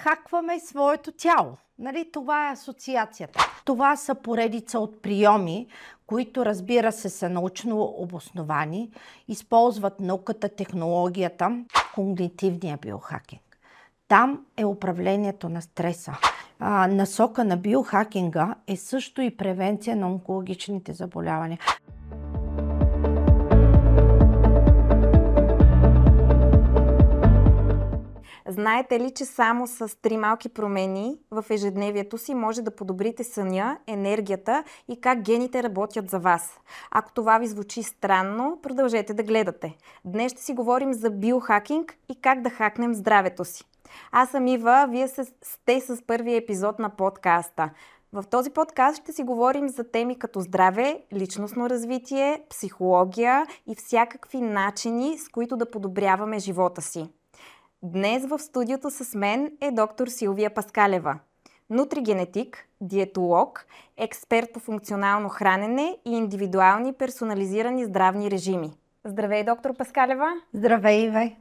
хакваме своето тяло. Нали? Това е асоциацията. Това са поредица от приеми, които, разбира се, са научно обосновани, използват науката, технологията, когнитивния биохакинг. Там е управлението на стреса. Насока на биохакинга е също и превенция на онкологичните заболявания. Знаете ли, че само с 3 малки промени в ежедневието си може да подобрите съня, енергията и как гените работят за вас? Ако това ви звучи странно, продължете да гледате. Днес ще си говорим за биохакинг и как да хакнем здравето си. Аз съм Ива, вие сте с първия епизод на подкаста. В този подкаст ще си говорим за теми като здраве, личностно развитие, психология и всякакви начини, с които да подобряваме живота си. Днес в студиото с мен е доктор Силвия Паскалева, нутригенетик, диетолог, експерт по функционално хранене и индивидуални персонализирани здравни режими. Здравей, доктор Паскалева! Здравей, Иве!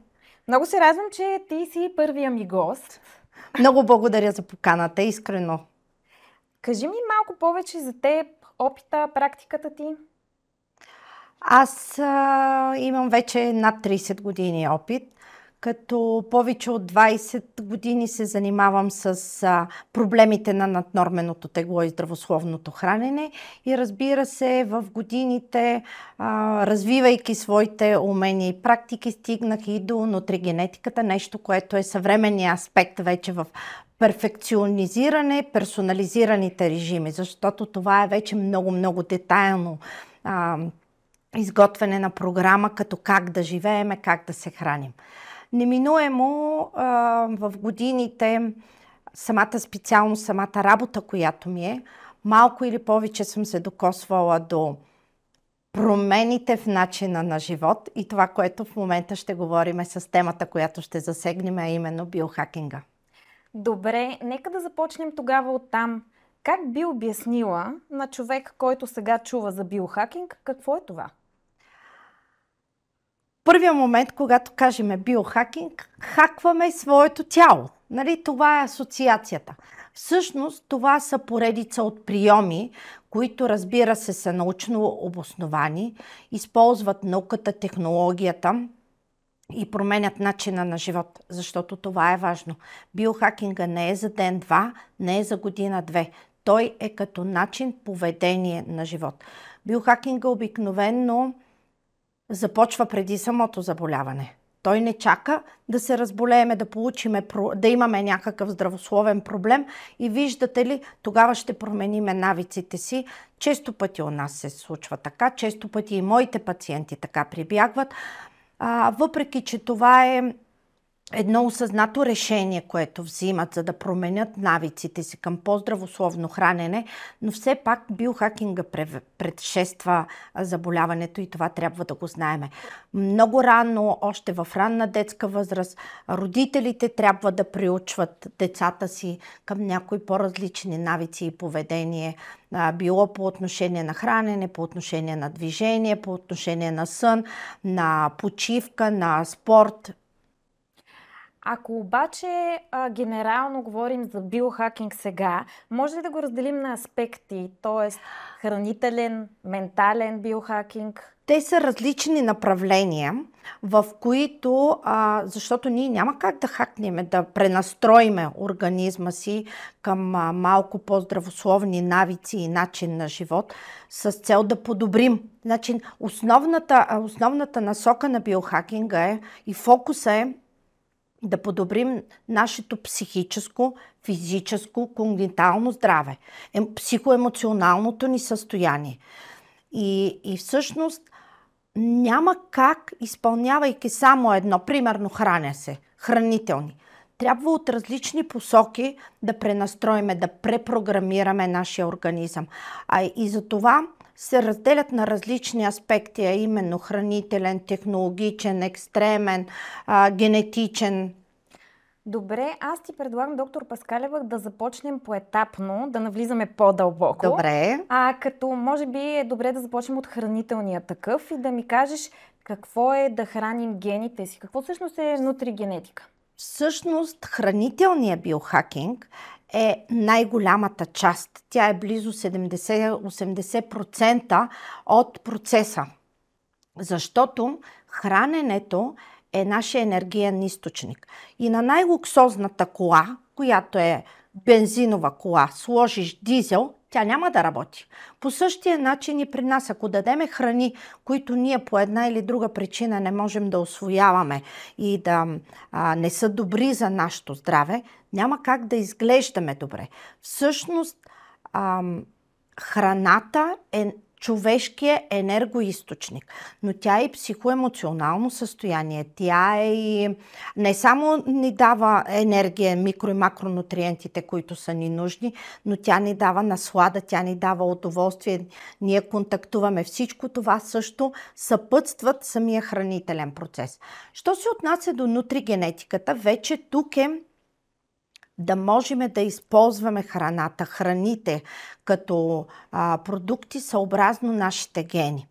Много се радвам, че ти си първия ми гост. Много благодаря за поканата, искрено. Кажи ми малко повече за теб, опита, практиката ти. Аз имам вече над 30 години опит, като повече от 20 години се занимавам с проблемите на наднорменото тегло и здравословното хранене и, разбира се, в годините, развивайки своите умения и практики, стигнах и до нутригенетиката, нещо, което е съвременният аспект вече в перфекционизиране, персонализираните режими, защото това е вече много детайлно изготвяне на програма, като как да живееме, как да се храним. Неминуемо в годините самата специалност, самата работа, която ми е, малко или повече съм се докосвала до промените в начина на живот и това, което в момента ще говорим е с темата, която ще засегнем, а именно биохакинга. Добре, нека да започнем тогава оттам. Как би обяснила на човек, който сега чува за биохакинг, какво е това? Първият момент, когато кажем биохакинг, хакваме своето тяло. Нали? Това е асоциацията. Всъщност това са поредица от приеми, които, разбира се, са научно обосновани, използват науката, технологията и променят начина на живот, защото това е важно. Биохакинга не е за ден-два, не е за година-две. Той е като начин поведение на живот. Биохакинга обикновено започва преди самото заболяване. Той не чака да се разболееме, да имаме някакъв здравословен проблем и виждате ли, тогава ще промениме навиците си. Често пъти у нас се случва така, често пъти и моите пациенти така прибягват. Въпреки че това е едно осъзнато решение, което взимат, за да променят навиците си към по-здравословно хранене, но все пак биохакинга предшества заболяването и това трябва да го знаеме. Много рано, още в ранна детска възраст, родителите трябва да приучват децата си към някои по-различни навици и поведение, било по отношение на хранене, по отношение на движение, по отношение на сън, на почивка, на спорт. Ако обаче генерално говорим за биохакинг сега, може ли да го разделим на аспекти, т.е. хранителен, ментален биохакинг? Те са различни направления, в които, защото ние няма как да хакнем, да пренастроиме организма си към малко по-здравословни навици и начин на живот с цел да подобрим. Значи, основната насока на биохакинга е и фокуса е да подобрим нашето психическо, физическо, когнитално здраве, психоемоционалното ни състояние. И всъщност няма как, изпълнявайки само едно, примерно храня се, хранителни, трябва от различни посоки да пренастроиме, да препрограмираме нашия организъм. И за това се разделят на различни аспекти, а именно хранителен, технологичен, екстремен, генетичен. Добре, аз ти предлагам, доктор Паскалева, да започнем поетапно, да навлизаме по-дълбоко. Добре. Като може би е добре да започнем от хранителния такъв и да ми кажеш какво е да храним гените си. Какво всъщност е нутригенетика? Всъщност, хранителният биохакинг е най-голямата част. Тя е близо 70-80% от процеса. Защото храненето е нашия енергиен източник. И на най-луксозната кола, която е бензинова кола, сложиш дизел, тя няма да работи. По същия начин и при нас, ако дадеме храни, които ние по една или друга причина не можем да усвояваме и да не са добри за нашето здраве, няма как да изглеждаме добре. Всъщност, храната е човешкия енергоизточник, но тя е и психоемоционално състояние. Тя е и не само ни дава енергия, микро- и макронутриентите, които са ни нужни, но тя ни дава наслада, тя ни дава удоволствие, ние контактуваме. Всичко това също съпътстват самия хранителен процес. Що се отнася до нутригенетиката, вече тук е да можем да използваме храната, храните като продукти съобразно нашите гени.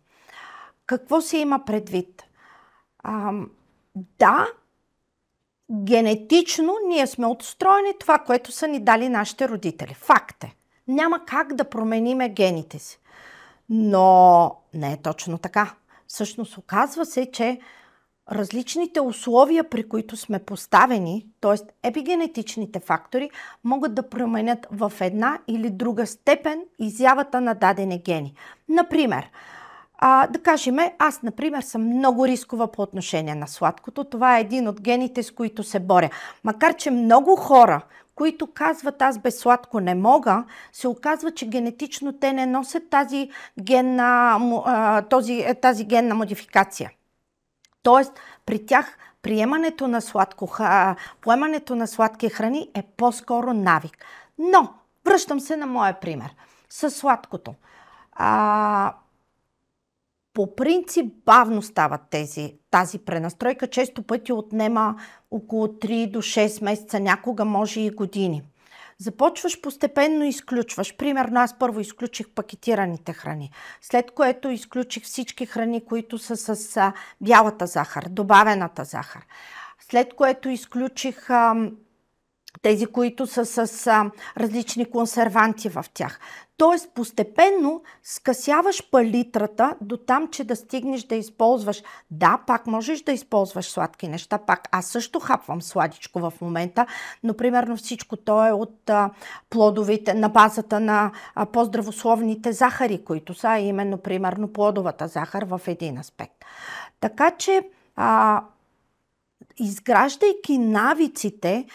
Какво се има предвид? Да, генетично ние сме отстроени това, което са ни дали нашите родители. Факт е. Няма как да промениме гените си. Но не е точно така. Всъщност оказва се, че различните условия, при които сме поставени, т.е. епигенетичните фактори, могат да променят в една или друга степен изявата на дадени гени. Например, да кажем, аз, например, съм много рискова по отношение на сладкото. Това е един от гените, с които се боря. Макар че много хора, които казват аз без сладко не мога, се оказва, че генетично те не носят тази генна модификация. Тоест, при тях поемането на сладки храни е по-скоро навик. Но, връщам се на моя пример. Със сладкото. По принцип бавно стават тази пренастройка. Често пъти отнема около 3 до 6 месеца, някога може и години. Започваш постепенно изключваш. Примерно аз първо изключих пакетираните храни, след което изключих всички храни, които са с бялата захар, добавената захар. След което изключих тези, които са с различни консерванти в тях. Тоест, постепенно скъсяваш палитрата до там, че да стигнеш да използваш. Да, пак можеш да използваш сладки неща, пак аз също хапвам сладичко в момента, но примерно всичко то е от плодовите, на базата на по-здравословните захари, които са именно примерно плодовата захар в един аспект. Така че, изграждайки навиците,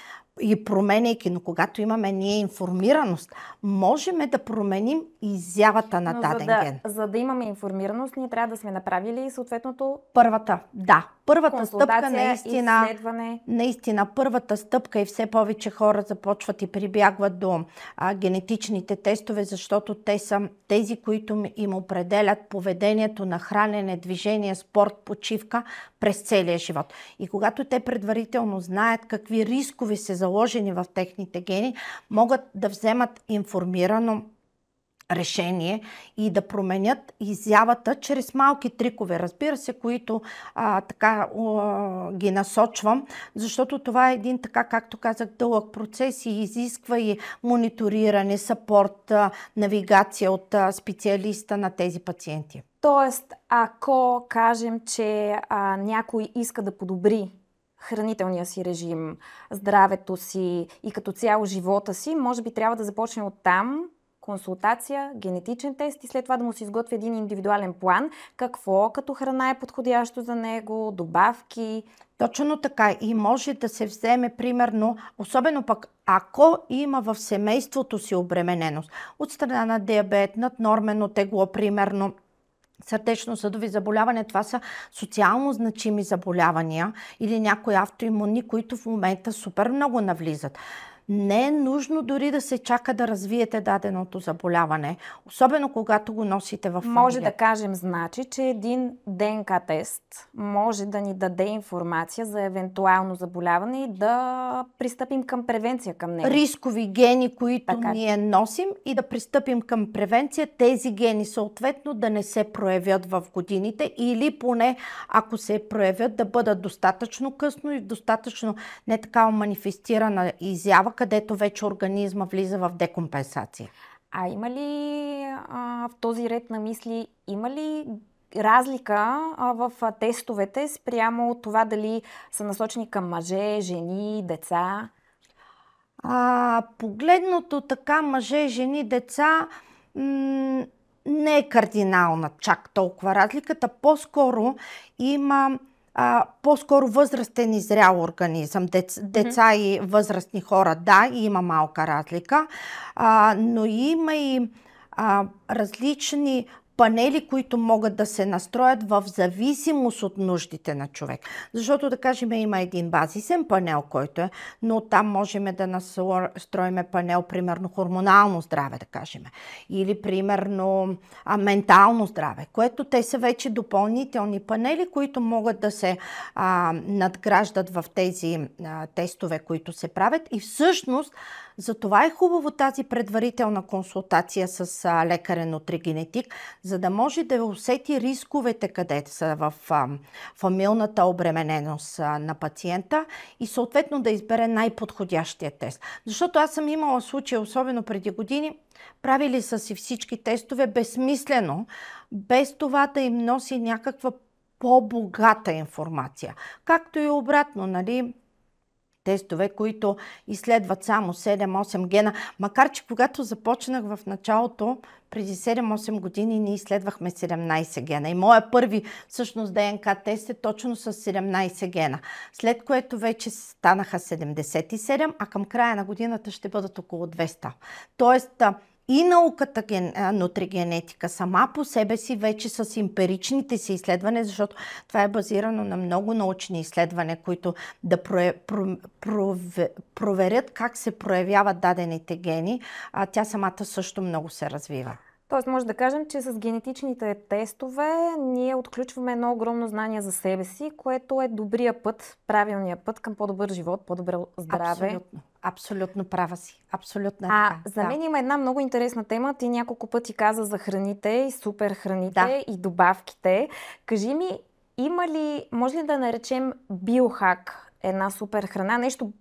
и променяйки, но когато имаме ние информираност, можем да променим изявата на даден ген. За да имаме информираност, ние трябва да сме направили съответното... Първата стъпка изследване. Наистина, първата стъпка и все повече хора започват и прибягват до генетичните тестове, защото те са тези, които им определят поведението на хранене, движение, спорт, почивка през целия живот. И когато те предварително знаят какви рискове са заложени в техните гени, могат да вземат информирано решение и да променят изявата чрез малки трикове, разбира се, които ги насочвам, защото това е един, така както казах, дълъг процес и изисква и мониториране, съпорт, навигация от специалиста на тези пациенти. Тоест, ако кажем, че някой иска да подобри хранителния си режим, здравето си и като цяло живота си, може би трябва да започне от там, консултация, генетичен тест и след това да му се изготви един индивидуален план. Какво като храна е подходящо за него, добавки. Точно така. И може да се вземе примерно, особено пък ако има в семейството си обремененост от страна на диабет, наднормено тегло, примерно, сърдечно-съдови заболявания, това са социално значими заболявания или някои автоимунни, които в момента супер много навлизат. Не е нужно дори да се чака да развиете даденото заболяване, особено когато го носите в фамилията. Може да кажем, значи, че един ДНК тест може да ни даде информация за евентуално заболяване и да пристъпим към превенция към него. Рискови гени, които ние носим, и да пристъпим към превенция, тези гени съответно да не се проявят в годините, или поне ако се проявят, да бъдат достатъчно късно и достатъчно не такава манифестирана изява, където вече организма влиза в декомпенсация. А има ли в този ред на мисли, има ли разлика в тестовете спрямо това дали са насочени към мъже, жени, деца? Погледното така мъже, жени, деца, не е кардинална чак толкова разликата. По-скоро има по-скоро възрастен и зрял организъм. Деца и възрастни хора, да, има малка разлика, но има и различни панели, които могат да се настроят в зависимост от нуждите на човек. Защото, да кажем, има един базисен панел, който е, но там можем да настроим панел, примерно хормонално здраве, да кажем, или примерно ментално здраве, което те са вече допълнителни панели, които могат да се надграждат в тези тестове, които се правят, и всъщност затова е хубаво тази предварителна консултация с лекарен нутригенетик, за да може да усети рисковете, къде са в фамилната обремененост на пациента, и съответно да избере най-подходящия тест. Защото аз съм имала случаи, особено преди години, правили са си всички тестове безсмислено, без това да им носи някаква по-богата информация. Както и обратно, нали? Тестове, които изследват само 7-8 гена. Макар че когато започнах в началото, преди 7-8 години, ние изследвахме 17 гена. И моя първи всъщност ДНК тест е точно с 17 гена. След което вече станаха 77, а към края на годината ще бъдат около 200. Тоест, и науката нутригенетика сама по себе си вече с емпиричните си изследвания, защото това е базирано на много научни изследвания, които да проверят как се проявяват дадените гени, а тя самата също много се развива. Тоест може да кажем, че с генетичните тестове ние отключваме едно огромно знание за себе си, което е добрия път, правилният път към по-добър живот, по-добро здраве. Абсолютно. Абсолютно права си. Абсолютно така. За мен има една много интересна тема. Ти няколко пъти каза за храните и супер храните и добавките. Кажи ми, може ли да наречем биохак една супер храна? Нещо.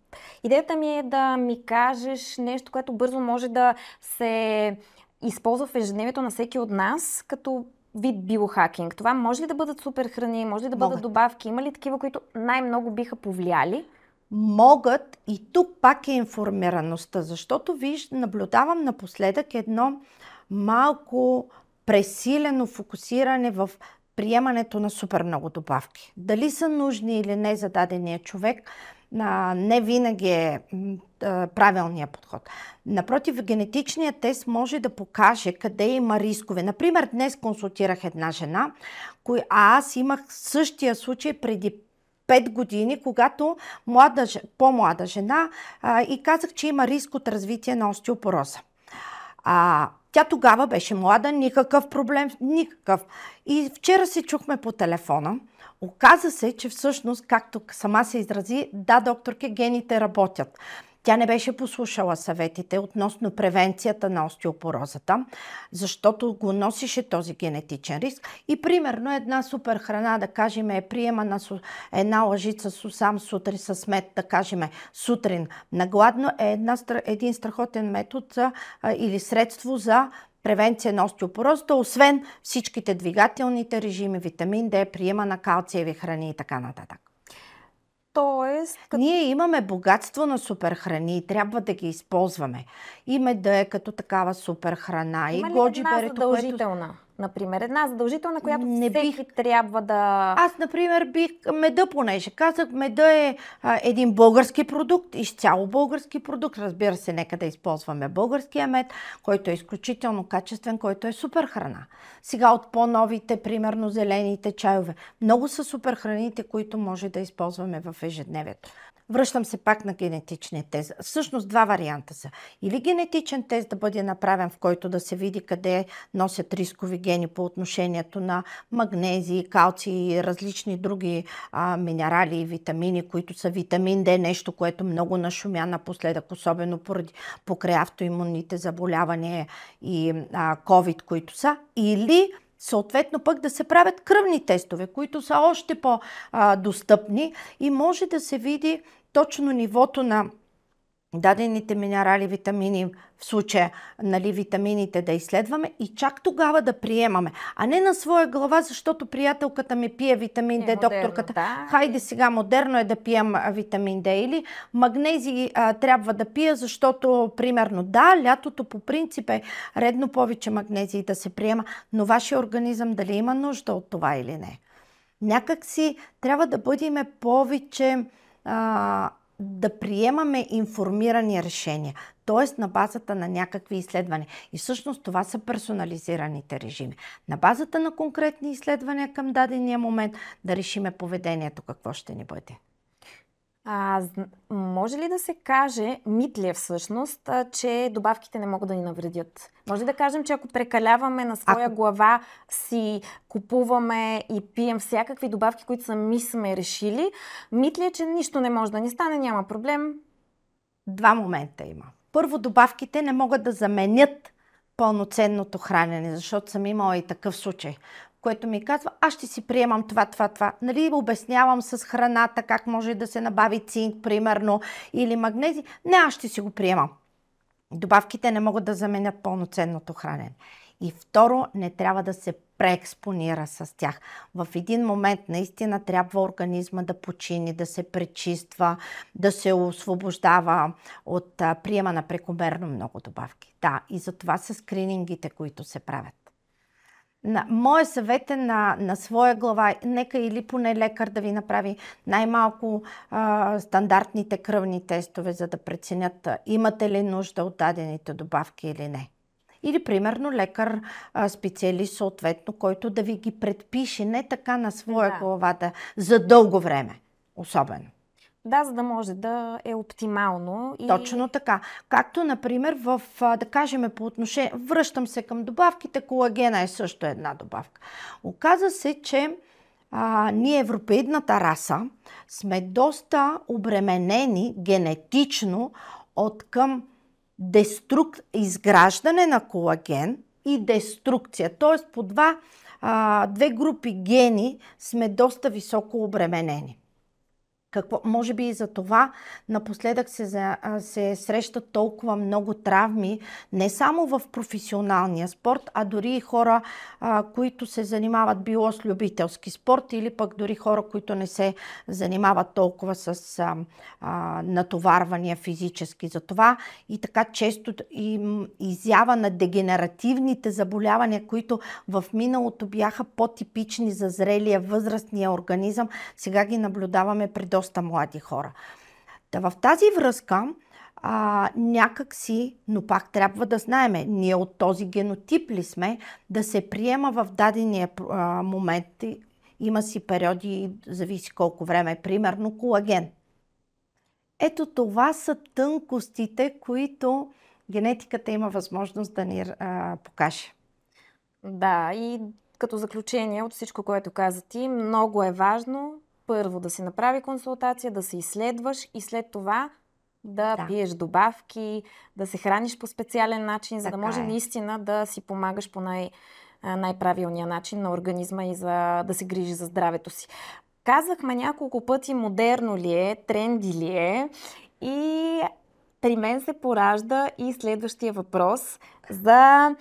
Идеята ми е да ми кажеш нещо, което бързо може да се използва в ежедневието на всеки от нас, като вид биохакинг. Това може ли да бъдат супер храни, може ли да бъдат добавки? Има ли такива, които най-много биха повлияли? Могат, и тук пак е информираността, защото наблюдавам напоследък едно малко пресилено фокусиране в приемането на супер много добавки. Дали са нужни или не за дадения човек, не винаги е правилният подход. Напротив, генетичният тест може да покаже къде има рискове. Например, днес консултирах една жена, аз имах същия случай преди 5 години, когато по-млада жена и казах, че има риск от развитие на остеопороза. Тя тогава беше млада, никакъв проблем, никакъв. И вчера се чухме по телефона. Оказа се, че всъщност, както сама се изрази, да, докторке, гените работят. Тя не беше послушала съветите относно превенцията на остеопорозата, защото го носише този генетичен риск. И примерно една супер храна, да кажем, е приема на една лъжица сусам сутрин с мед, да кажем, сутрин на гладно, е един страхотен метод или средство за превенция на остеопорозата, освен всичките двигателните режими, витамин D, приема на калциеви храни и така нататък. Ние имаме богатство на суперхрани и трябва да ги използваме. И меда е като такава суперхрана. Има ли една задължителна? Например, една задължителна, която всеки трябва да... Аз, например, меда, понеже казах, меда е един български продукт, изцяло български продукт. Разбира се, нека да използваме българския мед, който е изключително качествен, който е супер храна. Сега от по-новите, примерно зелените чайове. Много са супер храните, които може да използваме в ежедневието. Връщам се пак на генетичния тест. Всъщност два варианта са. Или генетичен тест да бъде направен, в който да се види къде носят рискови гени по отношението на магнезии, калци и различни други минерали и витамини, които са витамин Д, нещо, което много нашумя напоследък, особено покрай автоимунните заболявания и COVID, които са. Или съответно пък да се правят кръвни тестове, които са още по-достъпни и може да се види точно нивото на дадените минерали, витамини, в случая витамините да изследваме и чак тогава да приемаме. А не на своя глава, защото приятелката ми пие витамин Д, докторката. Да. Хайде сега, модерно е да пием витамин Д. Или магнези трябва да пия, защото, примерно, лятото по принцип е редно повече магнезии да се приема, но вашия организъм дали има нужда от това или не. Някак си трябва да бъдем повече да приемаме информирани решения, т.е. на базата на някакви изследвания. И всъщност това са персонализираните режими. На базата на конкретни изследвания към дадения момент да решиме поведението, какво ще ни бъде. Може ли да се каже, мит ли е всъщност, че добавките не могат да ни навредят? Може да кажем, че ако прекаляваме на своя глава, си купуваме и пием всякакви добавки, които сами сме решили, мит ли е, че нищо не може да ни стане, няма проблем? Два момента има. Първо, добавките не могат да заменят пълноценното хранене, защото съм имала и такъв случай, което ми казва, аз ще си приемам това. Обяснявам с храната как може да се набави цинк, примерно, или магнези. Не, аз ще си го приемам. Добавките не могат да заменят пълноценното хранене. И второ, не трябва да се преекспонира с тях. В един момент наистина трябва организма да почини, да се пречиства, да се освобождава от приема на прекомерно много добавки. Да, и затова са скринингите, които се правят. Моя съвет е на своя глава, нека или поне лекар да ви направи най-малко стандартните кръвни тестове, за да преценят имате ли нужда от дадените добавки или не. Или, примерно, лекар, специалист, съответно, който да ви ги предпише, не така на своя глава, за дълго време, особено. Да, за да може да е оптимално. Точно така. Както, например, да кажем по отношение, връщам се към добавките, колагена е също една добавка. Оказа се, че ние, европеидната раса, сме доста обременени генетично от към изграждане на колаген и деструкция. Т.е. по две групи гени сме доста високо обременени. Може би и за това напоследък се срещат толкова много травми, не само в професионалния спорт, а дори и хора, които се занимават било с любителски спорт или пък дори хора, които не се занимават толкова с натоварвания физически. За това и така често изява на дегенеративните заболявания, които в миналото бяха по-типични за зрелия възрастния организъм, сега ги наблюдаваме при доста млади хора. В тази връзка някакси, но пак трябва да знаеме, ние от този генотип ли сме, да се приема в дадения момент, има си периоди, зависи колко време, примерно колаген. Ето това са тънкостите, които генетиката има възможност да ни покаже. Да, и като заключение от всичко, което каза ти, много е важно първо да си направи консултация, да се изследваш и след това да пиеш добавки, да се храниш по специален начин, за да може наистина да си помагаш по най-правилния начин на организма и да се грижи за здравето си. Казахме няколко пъти модерно ли е, тренди ли е и при мен се поражда и следващия въпрос за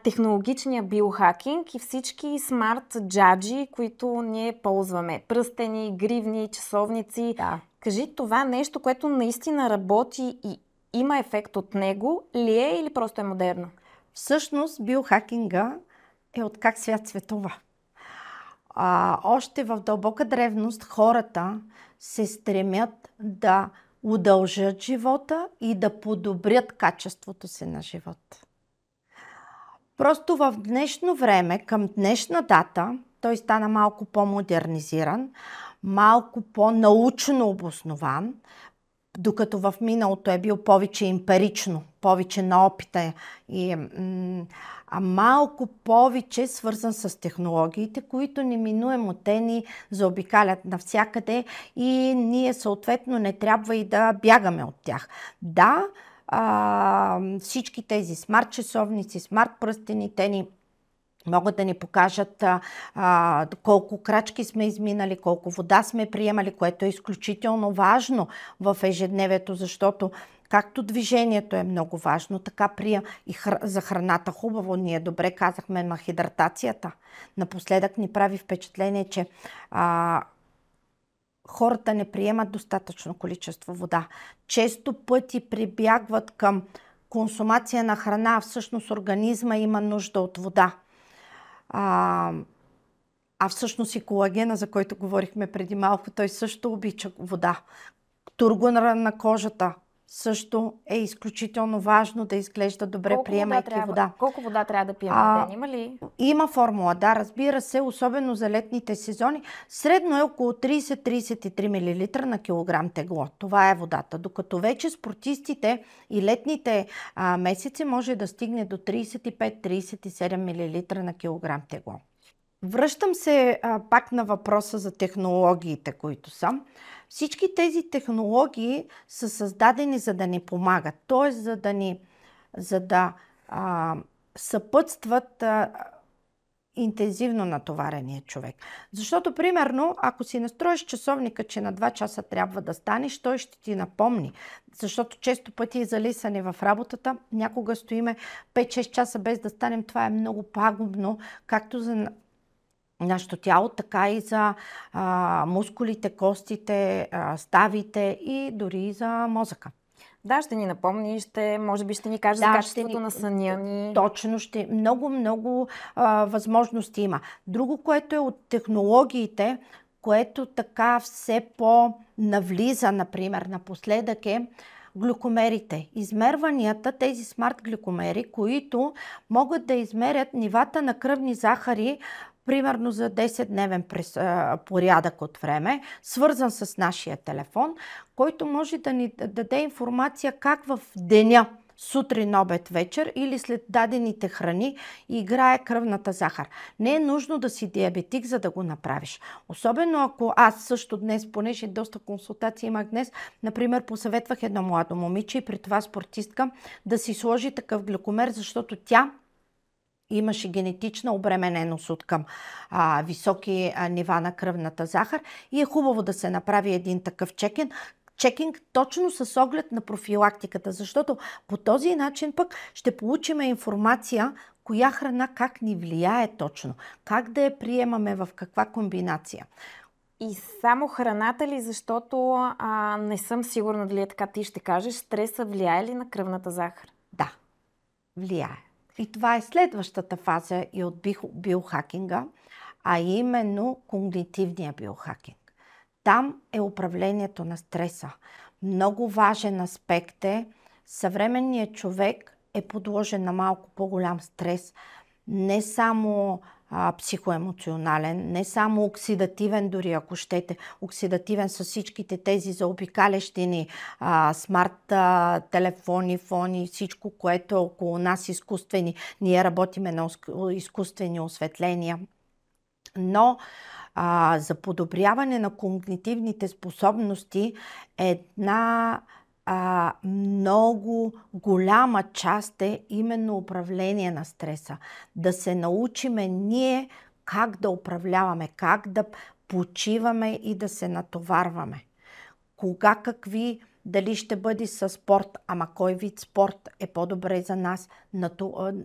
технологичния биохакинг и всички смарт джаджи, които ние ползваме. Пръстени, гривни, часовници. Да. Кажи, това нещо, което наистина работи и има ефект от него, ли е или просто е модерно? Всъщност биохакинга е от как свят светува. Още в дълбока древност хората се стремят да удължат живота и да подобрят качеството си на живота. Просто в днешно време, към днешна дата, той стана малко по-модернизиран, малко по-научно обоснован, докато в миналото е бил повече емпирично, повече на опита а малко повече свързан с технологиите, които неминуемо те ни заобикалят навсякъде и ние съответно не трябва и да бягаме от тях. Да, всички тези смарт часовници, смарт пръстени, те ни могат да ни покажат колко крачки сме изминали, колко вода сме приемали, което е изключително важно в ежедневието, защото както движението е много важно, така и за храната хубаво. Ние добре казахме на хидратацията. Напоследък ни прави впечатление, че хората не приемат достатъчно количество вода. Често пъти прибягват към консумация на храна, а всъщност организма има нужда от вода. Всъщност и колагена, за който говорихме преди малко, той също обича вода. Тургора на кожата също е изключително важно да изглежда добре, приемайки вода. Колко вода трябва да пием на ден? Има ли? Има формула, да, разбира се, особено за летните сезони. Средно е около 30-33 мл на килограм тегло. Това е водата. Докато вече спортистите и летните месеци може да стигне до 35-37 мл на килограм тегло. Връщам се пак на въпроса за технологиите, които са. Всички тези технологии са създадени за да ни помагат, т.е. за да съпътстват интензивно натоварения човек. Защото, примерно, ако си настроиш часовника, че на 2 часа трябва да станеш, той ще ти напомни. Защото често пъти е залисане в работата, някога стоиме 5-6 часа без да станем. Това е много пагубно, както за нашето тяло, така и за мускулите, костите, ставите и дори за мозъка. Да, ще ни напомни, може би ще ни каже за качеството на съня ни. Точно, много възможности има. Друго, което е от технологиите, което така все по-навлиза, например, напоследък е глюкомерите. Измерванията, тези смарт глюкомери, които могат да измерят нивата на кръвни захари примерно за 10-дневен порядък от време, свързан с нашия телефон, който може да ни даде информация как в деня, сутрин, обед, вечер или след дадените храни играе кръвната захар. Не е нужно да си диабетик, за да го направиш. Особено ако аз също днес, понеже доста консултации имах днес, например, посъветвах едно младо момиче и при това спортистка да си сложи такъв глюкомер, защото тя имаше генетична обремененост от към високи нива на кръвната захар и е хубаво да се направи един такъв чекинг точно с оглед на профилактиката, защото по този начин пък ще получим информация коя храна как ни влияе точно, как да я приемаме, в каква комбинация. И само храната ли, защото не съм сигурна дали е така, ти ще кажеш, стреса влияе ли на кръвната захар? Да, влияе. И това е следващата фаза и от биохакинга, а именно когнитивния биохакинг. Там е управлението на стреса. Много важен аспект е, съвременният човек е подложен на малко по-голям стрес, не само психоемоционален, не само оксидативен, дори ако щете, оксидативен с всичките тези заобикалящи ни смарт телефони, фони, всичко, което е около нас изкуствени. Ние работиме на изкуствени осветления. Но за подобряване на когнитивните способности една много голяма част е именно управление на стреса. Да се научиме ние как да управляваме, как да почиваме и да се натоварваме. Кога какви, дали ще бъде със спорт, ама кой вид спорт е по-добре за нас,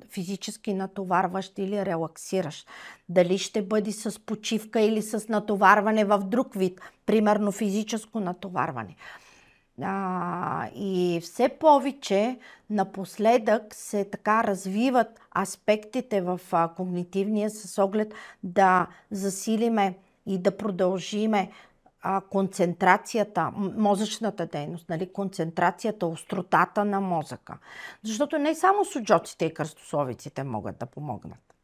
физически натоварващ или релаксиращ. Дали ще бъде с почивка или с натоварване в друг вид, примерно физическо натоварване. И все повече напоследък се така развиват аспектите в когнитивния с оглед да засилиме и да продължиме концентрацията, мозъчната дейност, нали? Концентрацията, остротата на мозъка. Защото не само суджоците и кръстосовиците могат да помогнат.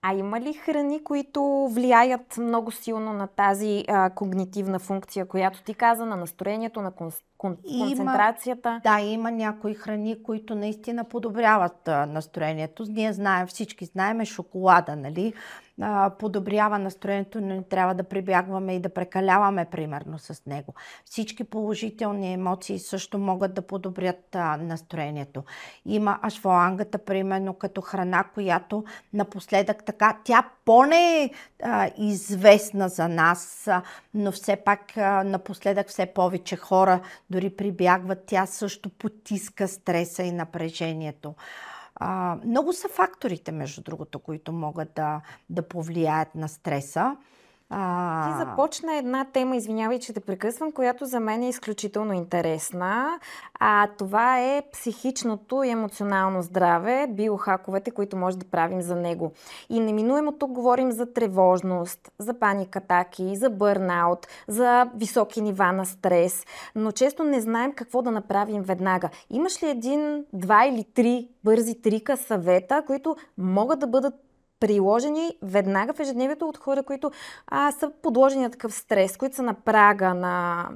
А има ли храни, които влияят много силно на тази когнитивна функция, която ти каза, на настроението, на концентрацията? Да, има някои храни, които наистина подобряват настроението. Ние знаем, всички знаем, шоколада, нали? Подобрява настроението, но не трябва да прибягваме и да прекаляваме примерно с него. Всички положителни емоции също могат да подобрят настроението. Има ашвалангата, примерно, като храна, която напоследък така, тя по-не е известна за нас, но все пак напоследък все повече хора дори прибягват. Тя също потиска стреса и напрежението. Много са факторите, между другото, които могат да повлияят на стреса. Ти започна една тема, извинявай, че те прекъсвам, която за мен е изключително интересна. Това е психичното и емоционално здраве, биохаковете, които може да правим за него. И неминуемо тук говорим за тревожност, за паникатаки, за бърнаут, за високи нива на стрес, но често не знаем какво да направим веднага. Имаш ли един, два или три бързи трика, съвета, които могат да бъдат приложени веднага в ежедневието от хора, които са подложени на такъв стрес, които са на прага на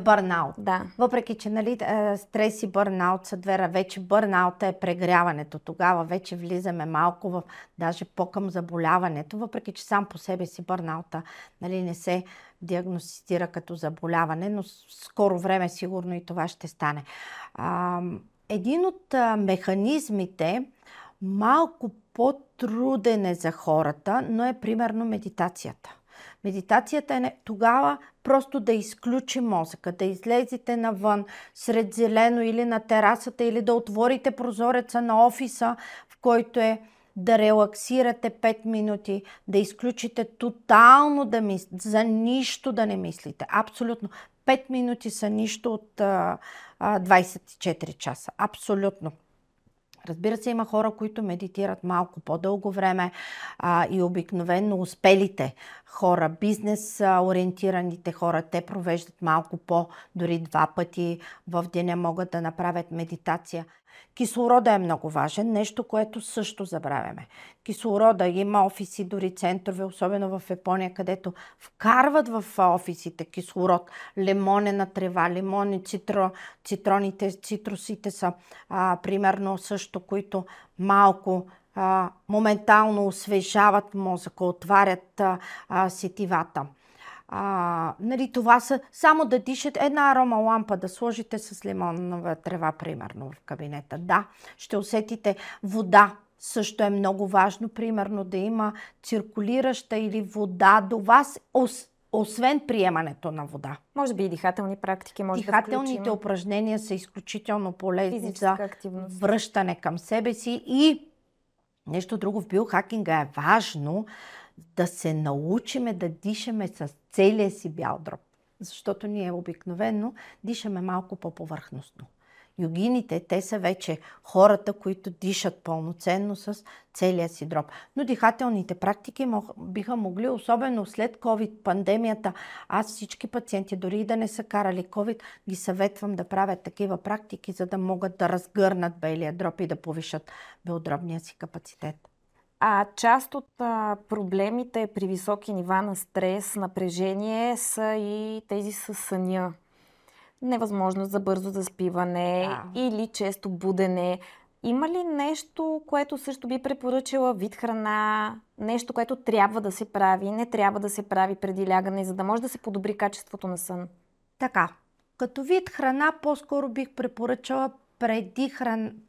бърнаут. Да. Въпреки, че нали, стрес и бърнаут са две. Вече бърнаута е прегряването. Тогава вече влизаме малко в даже по-към заболяването. Въпреки, че сам по себе си бърнаута нали, не се диагностицира като заболяване, но скоро време сигурно и това ще стане. Един от механизмите малко по-труден е за хората, но е примерно медитацията. Медитацията е тогава просто да изключи мозъка, да излезете навън сред зелено или на терасата, или да отворите прозореца на офиса, в който е, да релаксирате 5 минути, да изключите тотално да мислите, за нищо да не мислите. Абсолютно. 5 минути са нищо от 24 часа. Абсолютно. Разбира се, има хора, които медитират малко по-дълго време и обикновено успелите хора, бизнес ориентираните хора, те провеждат малко дори 2 пъти в деня могат да направят медитация. Кислорода е много важен, нещо, което също забравяме. Кислорода, има офиси, дори центрове, особено в Япония, където вкарват в офисите кислород, лимонена трева, лимони, цитроните, цитрусите са примерно също, които малко моментално освежават мозъка, отварят сетивата. Нали, това са само да дишате, една арома лампа да сложите с лимонова трева, примерно, в кабинета. Да, ще усетите вода. Също е много важно, примерно, да има циркулираща или вода до вас, освен приемането на вода. Може би и дихателни практики може Дихателните упражнения са изключително полезни за връщане към себе си. И нещо друго в биохакинга е важно да се научиме да дишаме с целия си бял дроб. Защото ние обикновено дишаме малко по-повърхностно. Йогините, те са вече хората, които дишат пълноценно с целия си дроб. Но дихателните практики биха могли, особено след COVID-пандемията, аз всички пациенти, дори и да не са карали COVID, ги съветвам да правят такива практики, за да могат да разгърнат белия дроб и да повишат белодробния си капацитет. Част от проблемите при високи нива на стрес, напрежение са и тези със съня. Невъзможност за бързо заспиване или често будене. Има ли нещо, което също би препоръчала, вид храна, нещо, което трябва да се прави, не трябва да се прави преди лягане, за да може да се подобри качеството на сън? Така, като вид храна по-скоро бих препоръчала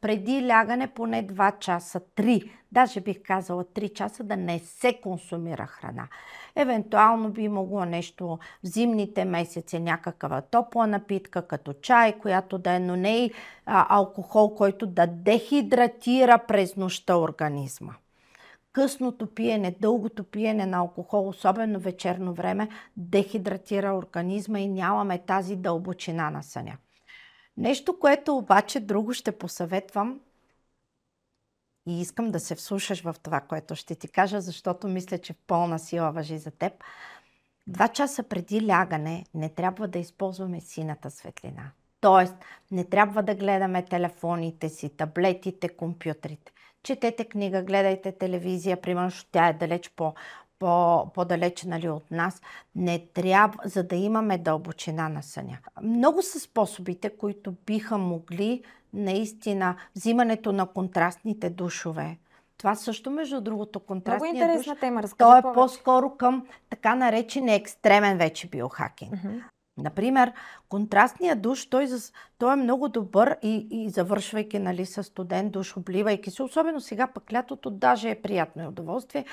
преди лягане поне 2 часа, 3, даже бих казала 3 часа да не се консумира храна. Евентуално би могло нещо в зимните месеци, някаква топла напитка, като чай, която да е, но не и алкохол, който да дехидратира през нощта организма. Късното пиене, дългото пиене на алкохол, особено вечерно време, дехидратира организма и нямаме тази дълбочина на съня. Нещо, което обаче друго ще посъветвам и искам да се вслушаш в това, което ще ти кажа, защото мисля, че в пълна сила важи за теб. 2 часа преди лягане не трябва да използваме синята светлина. Тоест, не трябва да гледаме телефоните си, таблетите, компютрите. четете книга, гледайте телевизия, примерно, тя е далеч по-далече, нали, от нас. Не трябва, за да имаме дълбочина на съня. Много са способите, които биха могли наистина взимането на контрастните душове. Това също, между другото, контрастния душ. Много интересна тема, разкажи Той е повече. по-скоро към така наречения екстремен вече биохакинг. Например, контрастният душ, той е много добър и завършвайки, нали, със студен душ, обливайки се, особено сега пък лятото, даже е приятно и удоволствие.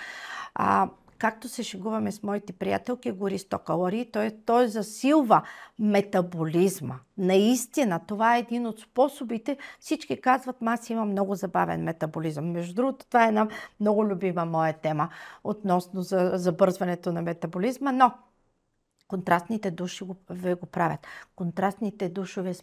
Както се шегуваме с моите приятелки, гори 100 калории, той засилва метаболизма. Наистина, това е един от способите. Всички казват, аз имам много забавен метаболизъм. Между другото, това е една много любима моя тема относно забързването на метаболизма, но контрастните душове го правят. Контрастните душове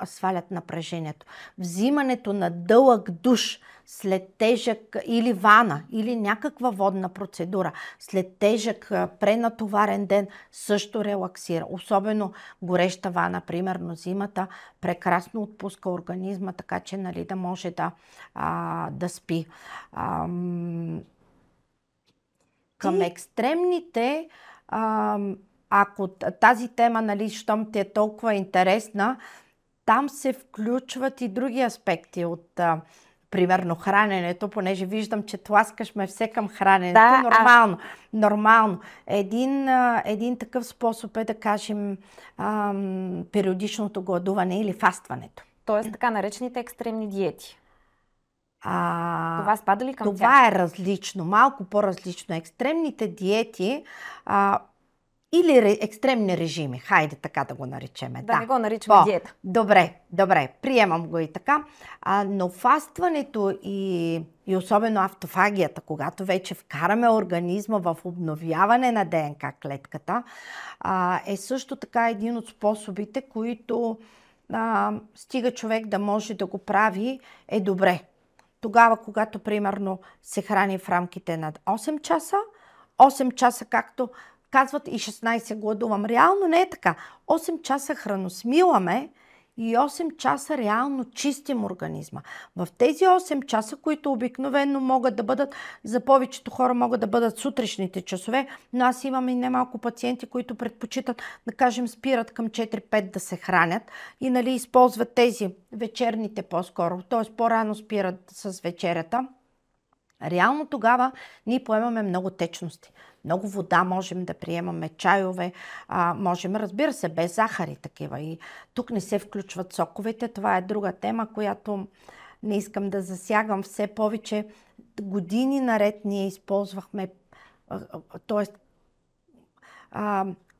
свалят напрежението. Взимането на дълъг душ след тежък или вана, или някаква водна процедура, след тежък пренатоварен ден също релаксира. Особено гореща вана, примерно зимата, прекрасно отпуска организма, така че, нали, да може да спи. Към екстремните, ако тази тема, нали, щом ти е толкова интересна, там се включват и други аспекти от примерно храненето, понеже виждам, че тласкаш ме все към храненето. Да, нормално. Един такъв способ е, да кажем, периодичното гладуване или фастването. Тоест така наречените екстремни диети. Това спада ли към тях? Това е различно, малко по-различно. Екстремните диети или екстремни режими, хайде така да го наречем. Да, не го наричаме диета. Добре, приемам го и така. Но фастването и особено автофагията, когато вече вкараме организма в обновяване на ДНК клетката, е също така един от способите, които стига човек да може да го прави, е добре. Тогава, когато примерно се храни в рамките на 8 часа, 8 часа, както казват, и 16 гладувам. Реално не е така. 8 часа храносмиламе и 8 часа реално чистим организма. В тези 8 часа, които обикновено могат да бъдат, за повечето хора могат да бъдат сутрешните часове, но аз имам и немалко пациенти, които предпочитат, да кажем, спират към 4-5 да се хранят и, нали, използват тези вечерните по-скоро, т.е. по-рано спират с вечерята. Реално тогава ние поемаме много течности. Много вода можем да приемаме, чайове, можем, разбира се, без захари такива. И тук не се включват соковете. Това е друга тема, която не искам да засягам. Все повече години наред ние използвахме, т.е.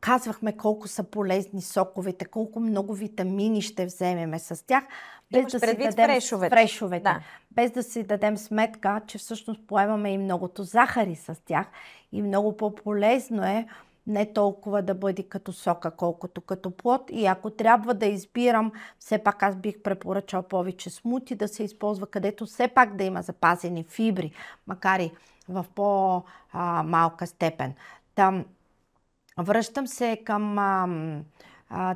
казвахме колко са полезни соковете, колко много витамини ще вземеме с тях, без да си дадем фрешовете. Да. Без да си дадем сметка, че всъщност поемаме и многото захари с тях и много по-полезно е не толкова да бъде като сока, колкото като плод. И ако трябва да избирам, все пак аз бих препоръчал повече смути да се използва, където все пак да има запазени фибри, макар и в по-малка степен. Там връщам се към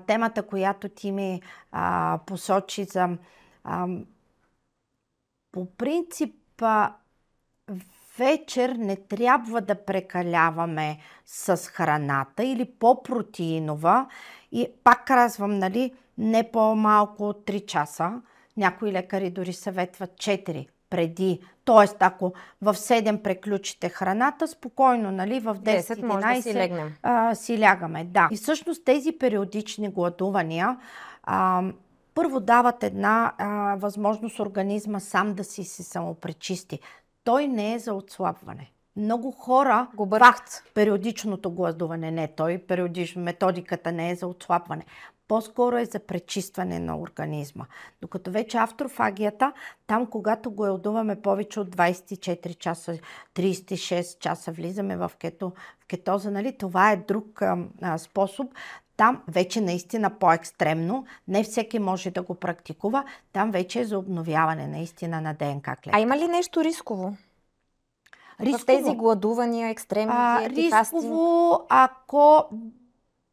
темата, която ти ми посочи за... по принцип, вечер не трябва да прекаляваме с храната или по-протеинова. И пак казвам, нали, не по-малко от 3 часа. Някои лекари дори съветват 4 преди. Тоест, ако в 7 преключите храната, спокойно, нали, в 10-11 си лягаме. Да. И всъщност тези периодични гладувания първо дават една възможност организма сам да си се самопречисти. Той не е за отслабване. Много хора периодичното гладуване, методиката не е за отслабване. По-скоро е за пречистване на организма. Докато вече автофагията, там когато гладуваме повече от 24 часа, 36 часа, влизаме в кетоза, нали? Това е друг способ. Там вече наистина по-екстремно, не всеки може да го практикува, там вече е за обновяване наистина на ДНК клетка. А има ли нещо рисково? В тези гладувания, екстремни диети, фастинг?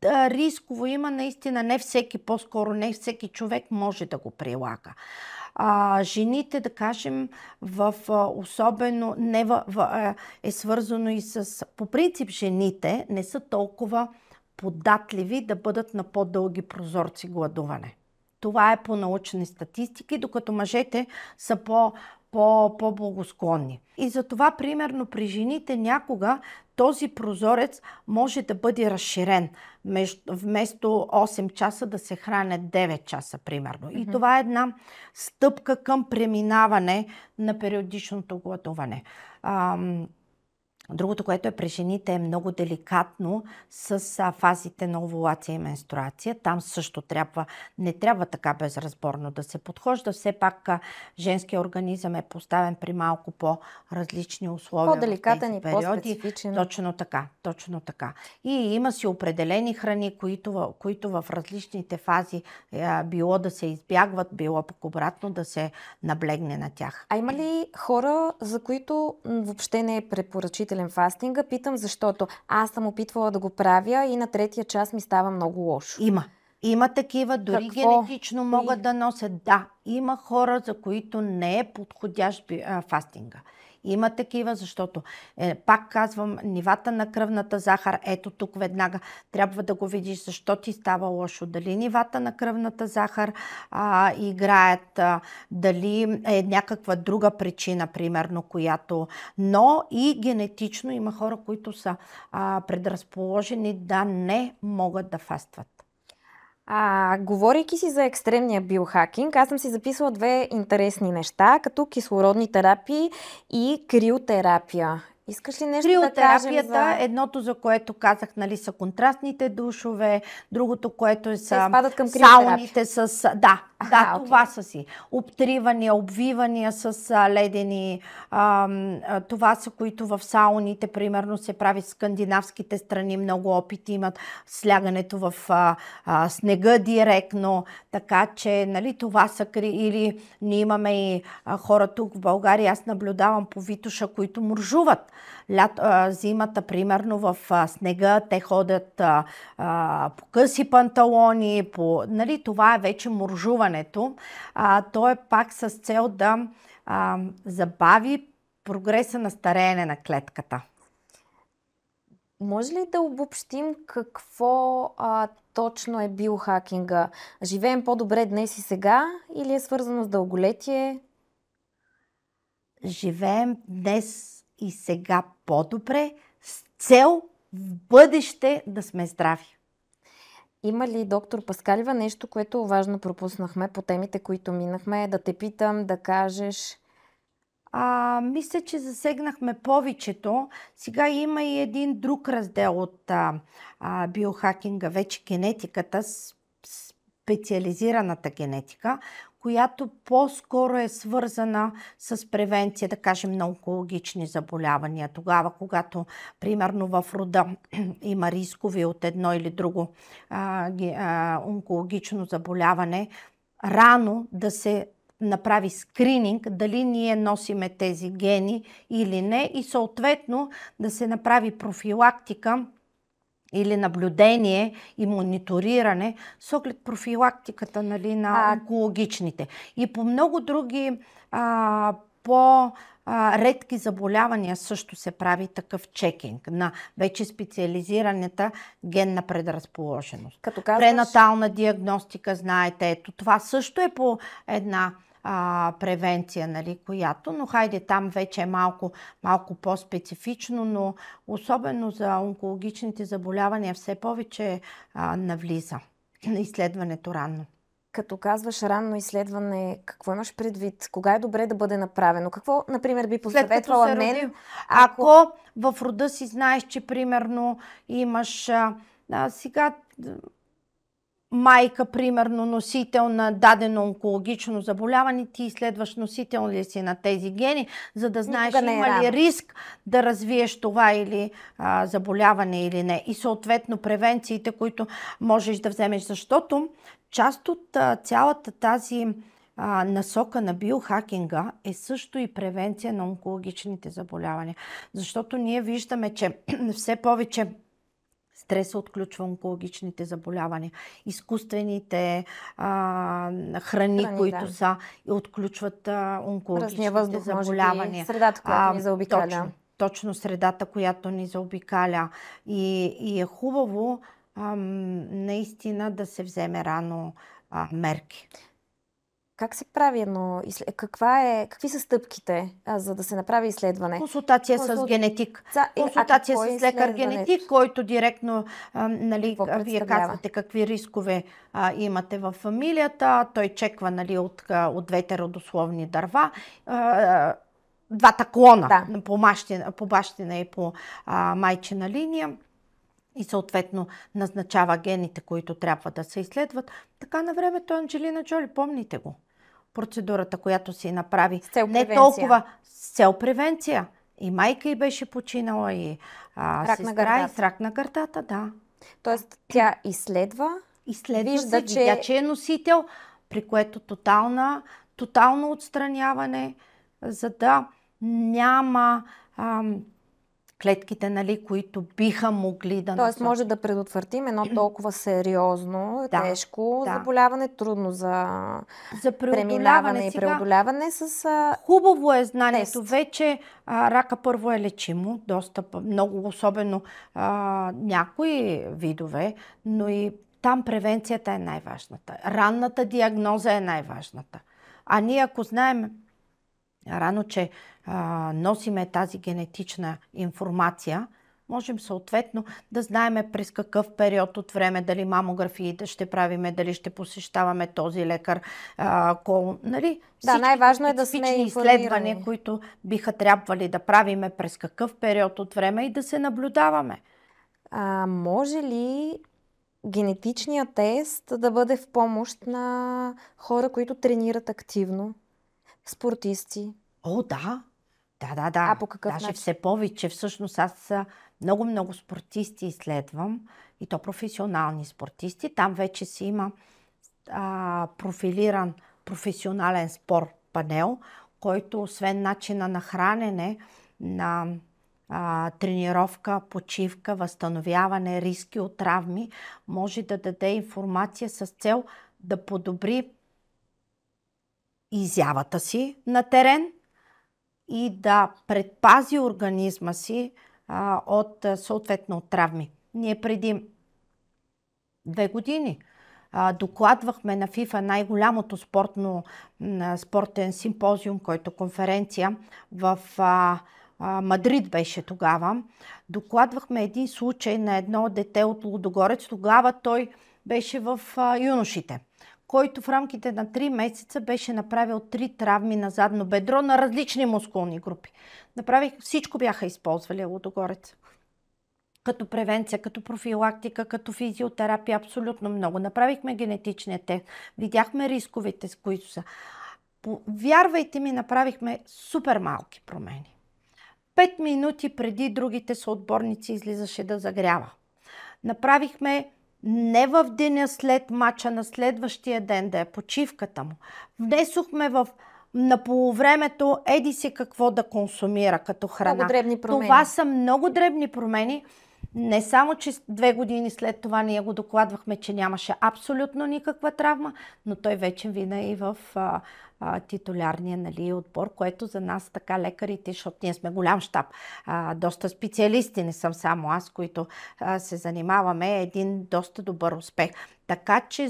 Рисково има наистина, не всеки, по-скоро не всеки човек може да го прилага. Жените, да кажем, особено е свързано и с... По принцип, жените не са толкова податливи да бъдат на по-дълги прозорци гладуване. Това е по научни статистики, докато мъжете са по-благосклонни. И затова, примерно, при жените някога този прозорец може да бъде разширен. Вместо 8 часа да се хранят 9 часа, примерно. И това е една стъпка към преминаване на периодичното гладуване. Другото, което е при жените, е много деликатно с фазите на овулация и менструация. Там също не трябва така безразборно да се подхожда. Все пак женският организъм е поставен при малко по-различни условия. По-деликатен и по-специфичен. Точно така. И има си определени храни, които в различните фази било да се избягват, било пък обратно да се наблегне на тях. А има ли хора, за които въобще не е препоръчителен фастинга? Питам, защото аз съм опитвала да го правя и на третия час ми става много лошо. Има такива, дори генетично могат да носят. Да, има хора, за които не е подходящ фастинга. Има такива, защото, пак казвам, нивата на кръвната захар, ето тук веднага трябва да го видиш защо ти става лошо. Дали нивата на кръвната захар играят, дали е някаква друга причина, примерно, която... Но и генетично има хора, които са предразположени да не могат да фастват. Говорейки си за екстремния биохакинг, аз съм си записала две интересни неща, като кислородни терапии и криотерапия. Искаш ли нещо да кажем за... едното, за което казах, нали, са контрастните душове, другото, което са сауните с... Това са си. Обтривания, обвивания с ледени. Това са, които в сауните, примерно, се прави в скандинавските страни. Много опити имат слягането в снега директно. Така че, нали, това са... Или ние имаме и хора тук в България, аз наблюдавам по Витоша, които моржуват. Зимата, примерно, в снега те ходят по къси панталони, нали, това е вече моржуването. То е пак с цел да забави прогреса на стареене на клетката. Може ли да обобщим какво точно е биохакинга? Живеем по-добре днес и сега или е свързано с дълголетие? Живеем днес и сега по-добре, с цел в бъдеще да сме здрави. Има ли, доктор Паскалева, нещо, което важно пропуснахме по темите, които минахме? Да те питам, да кажеш... Мисля, че засегнахме повечето. Сега има и един друг раздел от биохакинга, вече генетиката, специализираната генетика, която по-скоро е свързана с превенция, да кажем, на онкологични заболявания. Тогава, когато, примерно, в рода има рискови от едно или друго онкологично заболяване, рано да се направи скрининг, дали ние носиме тези гени или не, и съответно да се направи профилактика или наблюдение и мониториране с оглед профилактиката, нали, на онкологичните. И по много други редки заболявания също се прави такъв чекинг на вече специализираната генна предразположеност. Пренатална диагностика, знаете, ето това също е по една превенция, нали, която, но хайде там вече е малко по-специфично, но особено за онкологичните заболявания все повече навлиза на изследването ранно. Като казваш ранно изследване, какво имаш предвид? Кога е добре да бъде направено? Какво, например, би посъветвала мен? Ако в рода си знаеш, че примерно имаш сега майка, примерно, носител на дадено онкологично заболяване, ти изследваш носител ли си на тези гени, за да знаеш има ли риск да развиеш това или заболяване или не. И съответно превенциите, които можеш да вземеш, защото част от цялата тази насока на биохакинга е също и превенция на онкологичните заболявания. Защото ние виждаме, че все повече Стреса отключва онкологичните заболявания. Изкуствените храни, които са, отключват онкологичните заболявания. Средата, която ни заобикаля. Точно средата, която ни заобикаля. И е хубаво наистина да се вземе рано мерки. Как се прави какви са стъпките, за да се направи изследване? Консултация с генетик. Консултация с лекар-генетик, който директно, вие казвате какви рискове имате в фамилията. Той чеква от двете родословни дърва. Двата клона, по бащина и по майчина линия. И съответно назначава гените, които трябва да се изследват. Така на времето Анджелина Джоли, помните го. Процедурата, която си направи. С цел превенция. Не толкова с цел превенция. И майка й беше починала, и сестра, и с рак на гърдата, да. Тоест тя изследва, видя, че е носител, при което тотално отстраняване, за да няма клетките, които биха могли да Тоест може да предотвратим едно толкова сериозно, тежко заболяване, трудно за преминаване и преодоляване с Хубаво е знанието. Вече рака първо е лечимо, доста много, особено някои видове, но и там превенцията е най-важната. Ранната диагноза е най-важната. А ние, ако знаем рано, че носиме тази генетична информация, можем съответно да знаем през какъв период от време, дали мамографии да ще правиме, дали ще посещаваме този лекар. Най-важно е да сме изследвания, които биха трябвали да правиме през какъв период от време и да се наблюдаваме. Може ли генетичният тест да бъде в помощ на хора, които тренират активно? Спортисти? Да. По какъв начин? Все повече. Всъщност аз много спортисти изследвам, и то професионални спортисти. Там вече си има профилиран професионален спорт панел, който освен начина на хранене, на тренировка, почивка, възстановяване, риски от травми, може да даде информация с цел да подобри изявата си на терен и да предпази организма си съответно от травми. Ние преди 2 години докладвахме на ФИФА най-голямото спортен симпозиум, който конференция в Мадрид беше тогава. Докладвахме един случай на едно дете от Лудогорец. Тогава той беше в юношите, който в рамките на 3 месеца беше направил 3 травми на задно бедро на различни мускулни групи. Всичко бяха използвали Лудогорец. Като превенция, като профилактика, като физиотерапия, абсолютно много. Направихме генетичния тест, видяхме рисковете, с които са. Вярвайте ми, направихме супер малки промени. 5 минути преди другите съотборници излизаше да загрява. Направихме не в деня след мача, на следващия ден, да е почивката му. Внесохме на полувремето еди си какво да консумира като храна. Много дребни промени. Това са много дребни промени. Не само, че 2 години след това ние го докладвахме, че нямаше абсолютно никаква травма, но той вече вина и в титулярния отбор, което за нас така лекарите, защото ние сме голям щаб, доста специалисти, не съм само аз, които се занимаваме, един доста добър успех. Така че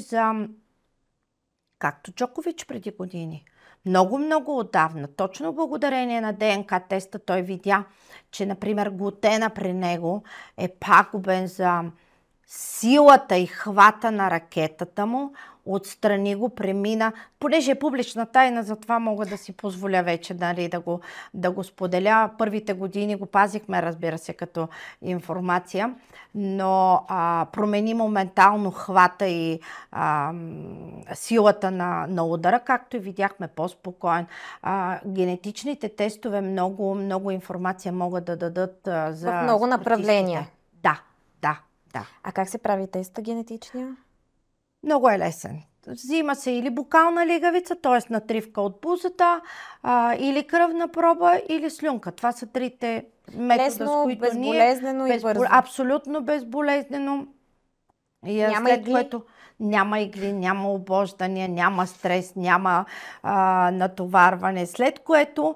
както Джокович преди години, много отдавна, точно благодарение на ДНК теста, той видя, че, например, глутена при него е пагубен за силата и хвата на ракетата му, отстрани го, премина, понеже е публична тайна, затова мога да си позволя вече да го споделя. Първите години го пазихме, разбира се, като информация, но промени моментално хвата и силата на удара, както и видяхме по-спокоен. Генетичните тестове много информация могат да дадат за в много направления. Да. А как се прави теста генетичния? Много е лесен. взима се или букална лигавица, т.е. натривка от бузата, или кръвна проба, или слюнка. Това са трите метода, Лесно, с които безболезнено и бързо. Абсолютно безболезнено. И няма след игли? което няма игли, няма обождания, няма стрес, няма натоварване. След което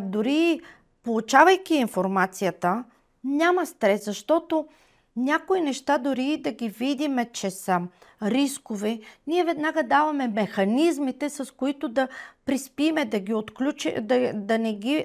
дори получавайки информацията, няма стрес, защото някои неща, дори да ги видим, че са рискови, ние веднага даваме механизмите, с които да приспиме, да ги отключим,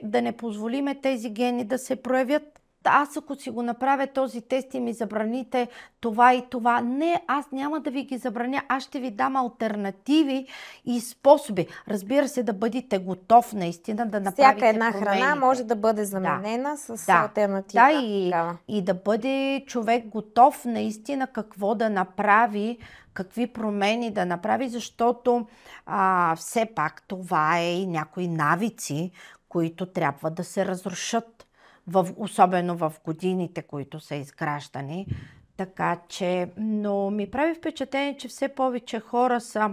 да не позволиме тези гени да се проявят. Аз ако си го направя този тест и ми забраните това и това, не, аз няма да ви ги забраня, аз ще ви дам алтернативи и способи. Разбира се, да бъдете готов наистина да направите Всяка една промените. храна може да бъде заменена с алтернатива. Да, и да бъде човек готов наистина какво да направи, какви промени да направи, защото все пак това е и някои навици, които трябва да се разрушат. Особено в годините, които са изграждани. Така че, но ми прави впечатление, че все повече хора са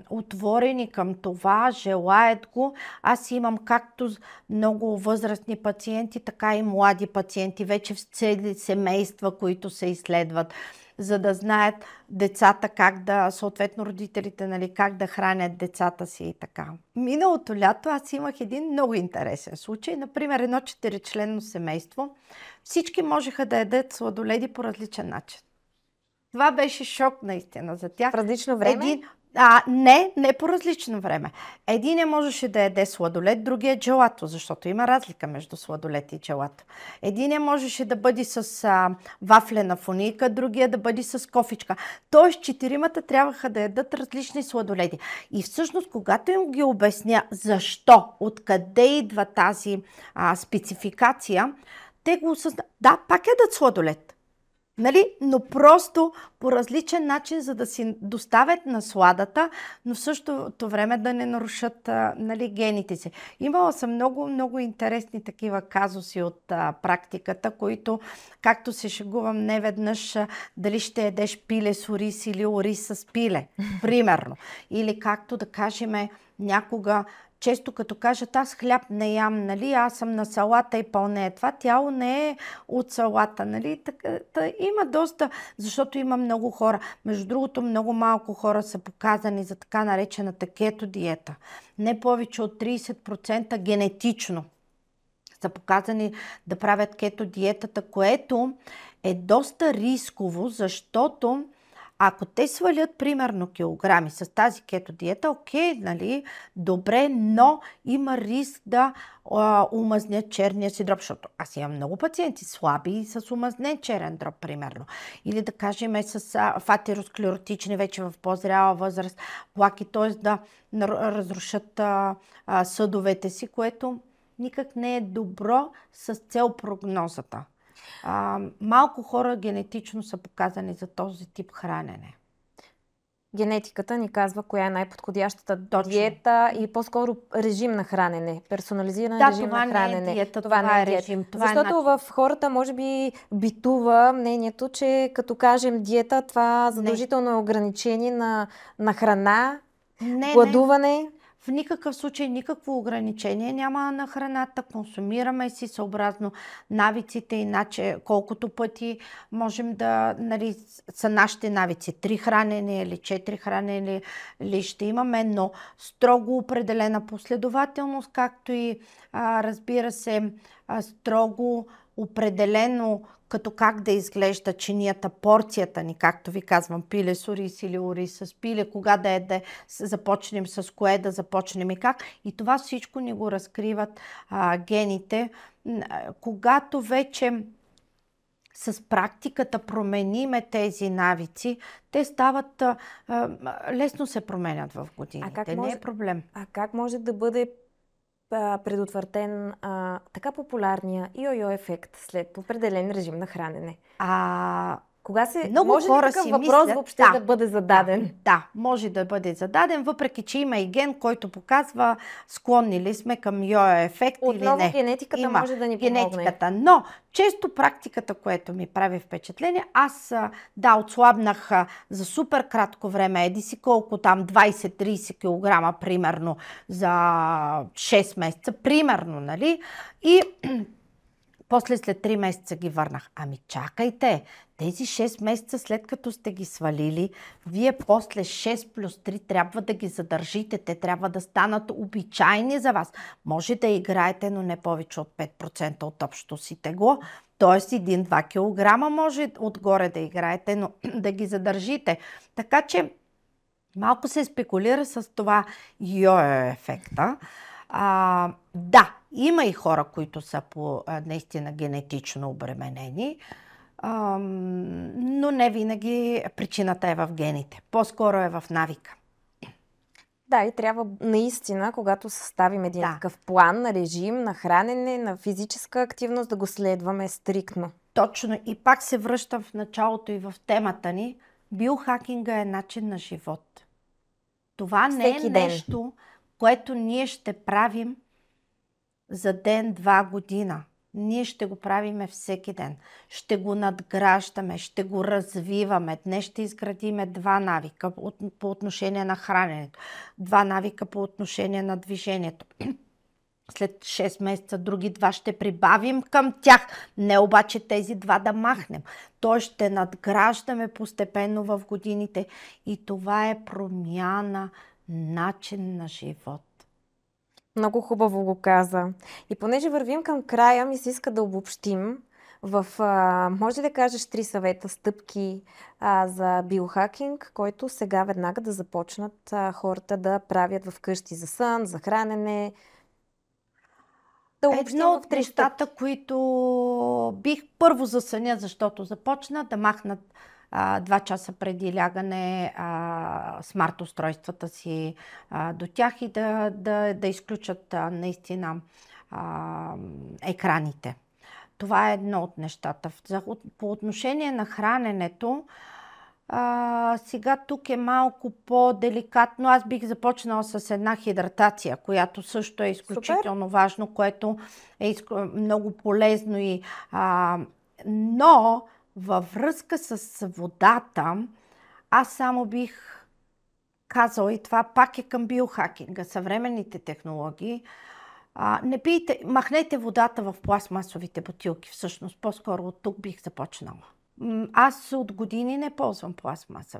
отворени към това, желаят го. Аз имам както много възрастни пациенти, така и млади пациенти, вече в цели семейства, които се изследват, за да знаят децата как да, съответно родителите, нали, как да хранят децата си и така. Миналото лято аз имах един много интересен случай. Например, едно 4-членно семейство. Всички можеха да ядат сладоледи по различен начин. Това беше шок наистина за тях. В различно време? Не по различно време. Единия можеше да яде сладолед, другия джелато, защото има разлика между сладолед и джелато. Единия можеше да бъде с вафлена фунийка, другия да бъде с кофичка. Тоест, 4-мата трябваха да ядат различни сладоледи. И всъщност, когато им ги обясня защо, откъде идва тази спецификация, те го осъзнат. Да, пак ядат сладолед. Нали? Но просто по различен начин, за да си доставят насладата, но в същото време да не нарушат гените си. Имала съм много, много интересни такива казуси от практиката, които, както се шегувам неведнъж, дали ще ядеш пиле с ориз или ориз с пиле, примерно. Или както да кажем някога, често като кажат, аз хляб не ям, нали, аз съм на салата и пълне. Това тяло не е от салата, нали. Има доста, защото има много хора. Между другото, много малко хора са показани за така наречената кето диета. Не повече от 30% генетично са показани да правят кето диетата, което е доста рисково, защото ако те свалят примерно килограми с тази кето диета, окей, нали, добре, но има риск да омазнят черния си дроб, защото аз имам много пациенти слаби и с омазнен черен дроб, примерно. Или да кажем с атеросклеротични вече в по-зряла възраст плаки, т.е. да разрушат съдовете си, което никак не е добро с цел прогнозата. Малко хора генетично са показани за този тип хранене. Генетиката ни казва коя е най-подходящата диета и по-скоро режим на хранене. Персонализиран режим на хранене. Не е диета, това е режим. Защото в хората може би битува мнението, че като кажем диета, това задължително е ограничение на храна, гладуване. В никакъв случай никакво ограничение няма на храната. Консумираме си съобразно навиците, иначе колкото пъти можем да, нали, са нашите навици. 3 хранени или 4 хранени ли ще имаме, но строго определена последователност, както и разбира се, строго определено като как да изглежда чинията, порцията ни, както ви казвам, пиле с ориз или ориз с пиле, кога да започнем с кое, да започнем и как. И това всичко ни го разкриват гените. Когато вече с практиката промениме тези навици, те стават, лесно се променят в годините. Не е проблем. А как може да бъде предотвратен така популярния йо-йо ефект след определен режим на хранене? Много може ли хора такъв си въпрос мислят, въобще да бъде зададен? Да, може да бъде зададен, въпреки че има и ген, който показва склонни ли сме към йо-йо ефект или Отново не. генетиката може да ни помогне. Генетиката, но често практиката, което ми прави впечатление, аз отслабнах за супер кратко време, еди си колко там, 20-30 кг примерно за 6 месеца, примерно, нали? И после след 3 месеца ги върнах. Ами чакайте, тези 6 месеца след като сте ги свалили, вие после 6 плюс 3 трябва да ги задържите. Те трябва да станат обичайни за вас. Може да играете, но не повече от 5% от общото си тегло. Тоест 1-2 кг може отгоре да играете, но да ги задържите. Така че малко се спекулира с това йо-йо ефекта. Да, има и хора, които са наистина генетично обременени, но не винаги причината е в гените. По-скоро е в навика. Да, и трябва наистина, когато съставим един такъв план на режим, на хранене, на физическа активност, да го следваме стриктно. Точно. И пак се връщам в началото и в темата ни. Биохакинга е начин на живот. Това не е нещо, което ние ще правим за ден, 2 година. Ние ще го правиме всеки ден. Ще го надграждаме, ще го развиваме. Днес ще изградиме 2 навика по отношение на храненето, 2 навика по отношение на движението. След 6 месеца други 2 ще прибавим към тях. Не обаче тези 2 да махнем. Той ще надграждаме постепенно в годините. И това е промяна, начин на живот. Много хубаво го каза. И понеже вървим към края, ми се иска да обобщим може да кажеш 3 съвета, стъпки за биохакинг, който сега веднага да започнат хората да правят вкъщи за сън, за хранене. Да обобщим едно от нещата, които бих първо за съня, защото започна да махнат 2 часа преди лягане смарт устройствата си до тях и да изключат наистина екраните. Това е едно от нещата. По отношение на храненето, сега тук е малко по-деликатно. Аз бих започнала с една хидратация, която също е изключително важно, което е много полезно. Но във връзка с водата, аз само бих казала, и това пак е към биохакинга, съвременните технологии, не пийте, махнете водата в пластмасовите бутилки. Всъщност, по-скоро от тук бих започнала. Аз от години не ползвам пластмаса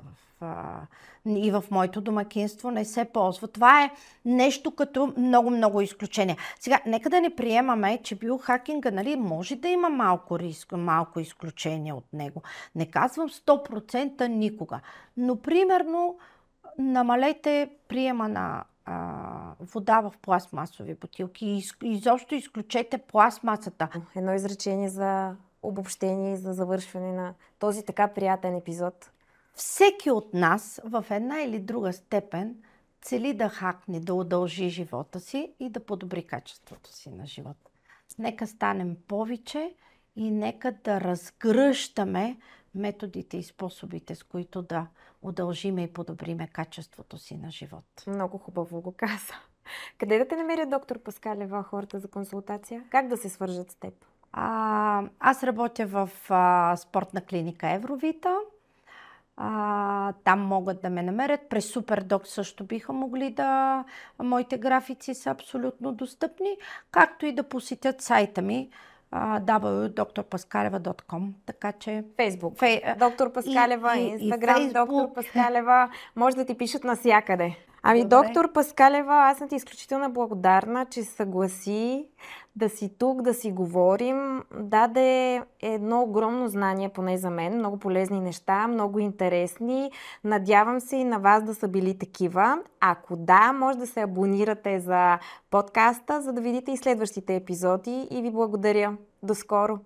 и в моето домакинство не се ползва. Това е нещо като много изключение. Сега, нека да не приемаме, че биохакинга, нали, може да има малко риск, малко изключение от него. Не казвам 100% никога. Но, примерно, намалете приема на вода в пластмасови бутилки и изобщо изключете пластмасата. Едно изречение за обобщение и за завършване на този така приятен епизод. Всеки от нас в една или друга степен цели да хакне, да удължи живота си и да подобри качеството си на живот. Нека станем повече и нека да разгръщаме методите и способите, с които да удължиме и подобриме качеството си на живот. Много хубаво го каза. Къде да те намерят, доктор Паскалева, хората за консултация? Как да се свържат с теб? Аз работя в спортна клиника Евровита. Там могат да ме намерят. През Супердок също биха могли да... Моите графици са абсолютно достъпни, както и да посетят сайта ми www.drpaskaleva.com. Така че... Фейсбук. Доктор Паскалева, Инстаграм, доктор Паскалева. Може да ти пишат навсякъде. Ами, добре. Доктор Паскалева, аз съм ти изключително благодарна, че съгласи да си тук, да си говорим. Даде едно огромно знание, поне за мен. Много полезни неща, много интересни. Надявам се и на вас да са били такива. Ако да, може да се абонирате за подкаста, за да видите и следващите епизоди. И ви благодаря. До скоро!